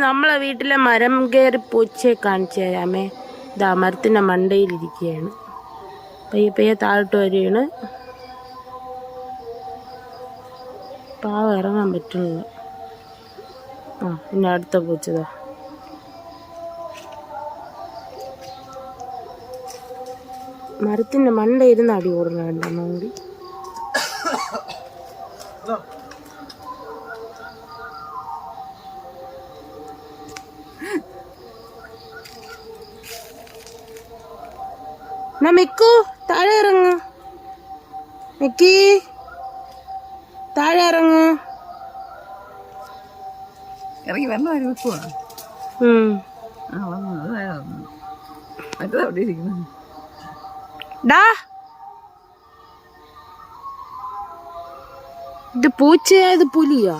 നമ്മളെ വീട്ടിലെ മരം കയറി പൂച്ചയെ കാണിച്ചു തരാമേ. ഇതാ മരത്തിൻ്റെ മണ്ടയിലിരിക്കുകയാണ്. പയ്യെ പയ്യെ താഴോട്ട് വരികയാണ്. പാവം ഇറങ്ങാൻ പറ്റുന്നില്ല. പിന്നെ അടുത്ത പൂച്ചതാ. മരത്തിൻ്റെ മണ്ട ഇരുന്ന് അടി ഓടുന്നുണ്ടെന്നോ കൂടി. മിക്കു താഴെ ഇറങ്ങ്. മിക്കി താഴെ ഇറങ്ങ്. ഇറങ്ങി വരണ വെക്കുവാ. മറ്റേത് അവിടെ ഇരിക്കുന്നു. ഇത് പൂച്ചയാ ഇത് പുലിയാ?